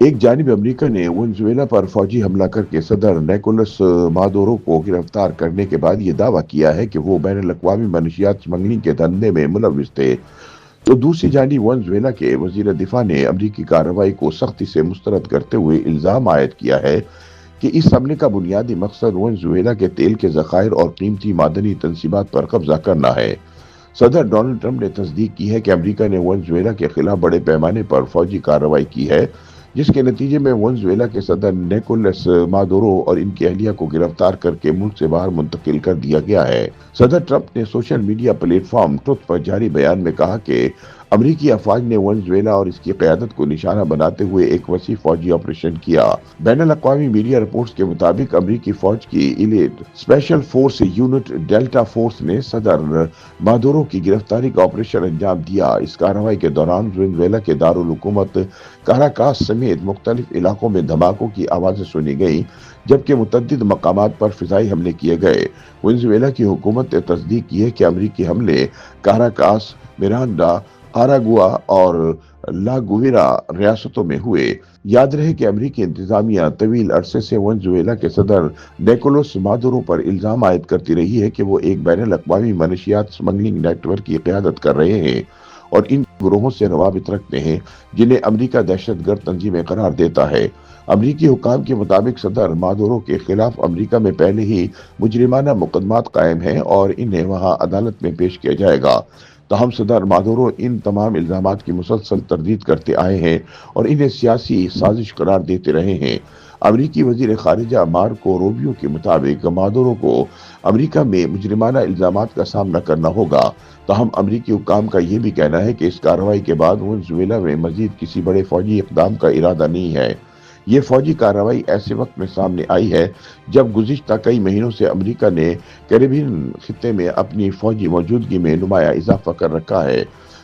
ایک جانب امریکہ نے ونزویلا پر فوجی حملہ کر کے صدر نیکولس مادورو کو گرفتار کرنے کے بعد یہ دعویٰ کیا ہے کہ وہ بین الاقوامی منشیات اسمگلنگ کے دھندے میں ملوث تھے، تو دوسری جانب ونزویلا کے وزیر دفاع نے امریکی کارروائی کو سختی سے مسترد کرتے ہوئے الزام عائد کیا ہے کہ اس حملے کا بنیادی مقصد ونزویلا کے تیل کے ذخائر اور قیمتی معدنی تنصیبات پر قبضہ کرنا ہے۔ صدر ڈونلڈ ٹرمپ نے تصدیق کی ہے کہ امریکہ نے ونزویلا کے خلاف بڑے پیمانے پر فوجی کارروائی کی ہے، جس کے نتیجے میں ونزویلا کے صدر نیکولس مادورو اور ان کی اہلیہ کو گرفتار کر کے ملک سے باہر منتقل کر دیا گیا ہے۔ صدر ٹرمپ نے social media platform Truth پر جاری بیان میں کہا کہ امریکی افواج نے ونزویلا اور اس کی قیادت کو نشانہ بناتے ہوئے ایک وسیع فوجی آپریشن کیا۔ بین الاقوامی میڈیا رپورٹس کے مطابق امریکی فوج کی elite special force unit delta force نے صدر مادورو کی گرفتاری کا آپریشن انجام دیا۔ اس کارروائی کے دوران ونزویلا کے دارالحکومت کاراکاس سمیت مختلف علاقوں میں دھماکوں کی آوازیں سنی گئیں، جبکہ متعدد مقامات پر فضائی حملے کیے گئے۔ ونزویلا کی حکومت نے تصدیق کی ہے کہ امریکی حملے کاراکاس، میرانڈا، آراگوا اور لاگویرا ریاستوں میں ہوئے۔ یاد رہے کہ امریکی انتظامیہ طویل عرصے سے ونزویلا کے صدر نیکولس مادورو پر الزام عائد کرتی رہی ہے کہ وہ ایک بین الاقوامی منشیات اسمگلنگ نیٹ ورک کی قیادت کر رہے ہیں اور ان گروہوں سے روابط رکھتے ہیں جنہیں امریکہ دہشت گرد تنظیمیں قرار دیتا ہے۔ امریکی حکام کے مطابق صدر مادورو کے خلاف امریکہ میں پہلے ہی مجرمانہ مقدمات قائم ہیں اور انہیں وہاں عدالت میں پیش کیا جائے گا۔ تاہم صدر مادورو ان تمام الزامات کی مسلسل تردید کرتے آئے ہیں اور انہیں سیاسی سازش قرار دیتے رہے ہیں۔ امریکی وزیر خارجہ مارکو روبیو کے مطابق مادورو کو امریکہ میں مجرمانہ الزامات کا سامنا کرنا ہوگا۔ تاہم امریکی حکام کا یہ بھی کہنا ہے کہ اس کارروائی کے بعد ونزویلا میں مزید کسی بڑے فوجی اقدام کا ارادہ نہیں ہے۔ یہ فوجی کارروائی ایسے وقت میں سامنے آئی ہے جب گزشتہ کئی مہینوں سے امریکہ نے کیریبین خطے میں اپنی فوجی موجودگی میں نمایاں اضافہ کر رکھا ہے۔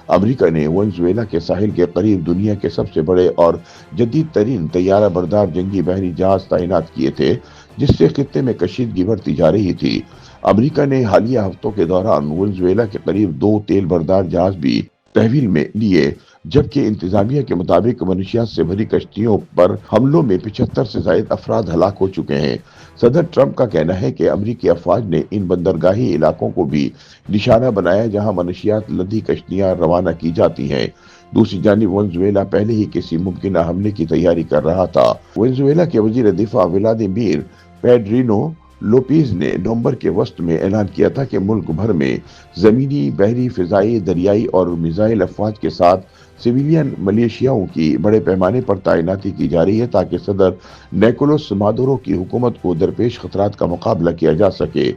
امریکہ نے ونزویلا کے ساحل کے قریب دنیا کے سب سے بڑے اور جدید ترین طیارہ بردار جنگی بحری جہاز تعینات کیے تھے، جس سے خطے میں کشیدگی بڑھتی جا رہی تھی۔ امریکہ نے حالیہ ہفتوں کے دوران ونزویلا کے قریب 2 تیل بردار جہاز بھی تحویل میں لیے، جبکہ انتظامیہ کے مطابق منشیات سے بھری کشتیوں پر حملوں میں 75 سے زائد افراد ہلاک ہو چکے ہیں۔ صدر ٹرمپ کا کہنا ہے کہ امریکی افواج نے ان بندرگاہی علاقوں کو بھی نشانہ بنایا جہاں منشیات لدی کشتیاں روانہ کی جاتی ہیں۔ دوسری جانب ونزویلا پہلے ہی کسی ممکنہ حملے کی تیاری کر رہا تھا۔ ونزویلا کے وزیر دفاع ولادیمیر پیڈرینو لوپیز نے نومبر کے وسط میں اعلان کیا تھا کہ ملک بھر میں زمینی، بحری، فضائی، دریائی اور میزائل افواج کے ساتھ سویلین ملیشیاؤں کی بڑے پیمانے پر تعیناتی کی جا رہی ہے تاکہ صدر نیکولس مادورو کی حکومت کو درپیش خطرات کا مقابلہ کیا جا سکے۔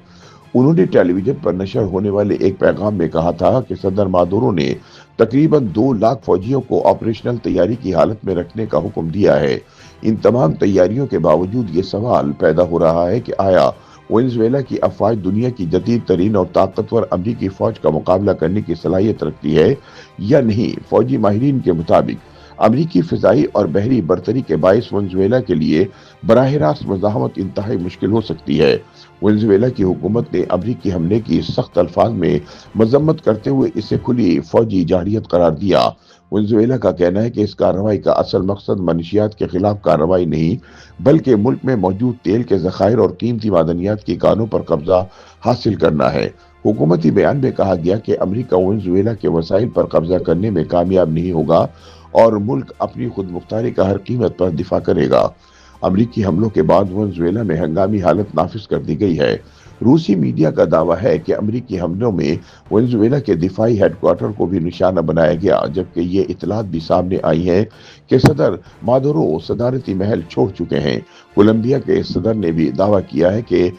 انہوں نے ٹیلی ویژن پر نشر ہونے والے ایک پیغام میں کہا تھا کہ صدر مادورو نے تقریباً 2 لاکھ فوجیوں کو آپریشنل تیاری کی حالت میں رکھنے کا حکم دیا ہے۔ ان تمام تیاریوں کے باوجود یہ سوال پیدا ہو رہا ہے کہ آیا ونزویلا کی افواج دنیا کی جدید ترین اور طاقتور امریکی فوج کا مقابلہ کرنے کی صلاحیت رکھتی ہے یا نہیں؟ فوجی ماہرین کے مطابق امریکی فضائی اور بحری برتری کے باعث ونزویلا کے لیے براہ راست مزاحمت انتہائی مشکل ہو سکتی ہے۔ ونزویلا کی حکومت نے امریکی حملے کی سخت الفاظ میں مذمت کرتے ہوئے اسے کھلی فوجی جارحیت قرار دیا۔ ونزویلا کا کہنا ہے کہ اس کارروائی کا اصل مقصد منشیات کے خلاف کارروائی نہیں، بلکہ ملک میں موجود تیل کے ذخائر اور قیمتی معدنیات کی کانوں پر قبضہ حاصل کرنا ہے۔ حکومتی بیان میں کہا گیا کہ امریکہ ونزویلا کے وسائل پر قبضہ کرنے میں کامیاب نہیں ہوگا اور ملک اپنی خود مختاری کا ہر قیمت پر دفاع کرے گا۔ امریکی حملوں کے بعد ونزویلا میں ہنگامی حالت نافذ کر دی گئی ہے۔ روسی میڈیا کا دعویٰ ہے کہ امریکی حملوں میں ونزویلا کے دفاعی ہیڈ کوارٹر کو بھی نشانہ بنایا گیا، جبکہ یہ اطلاعات بھی سامنے آئی ہیں کہ صدر مادورو صدارتی محل چھوڑ چکے ہیں۔ کولمبیا کے صدر نے بھی دعویٰ کیا ہے کہ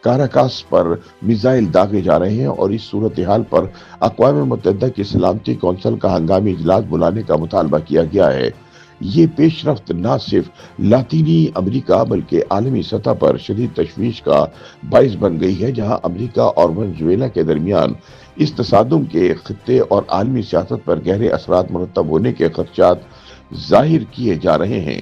کاراکاس پر میزائل داغے جا رہے ہیں اور اس صورتحال پر اقوام متحدہ کی سلامتی کونسل کا ہنگامی اجلاس بلانے کا مطالبہ کیا گیا ہے۔ یہ پیش رفت نہ صرف لاطینی امریکہ بلکہ عالمی سطح پر شدید تشویش کا باعث بن گئی ہے، جہاں امریکہ اور ونزویلا کے درمیان اس تصادم کے خطے اور عالمی سیاست پر گہرے اثرات مرتب ہونے کے خدشات ظاہر کیے جا رہے ہیں۔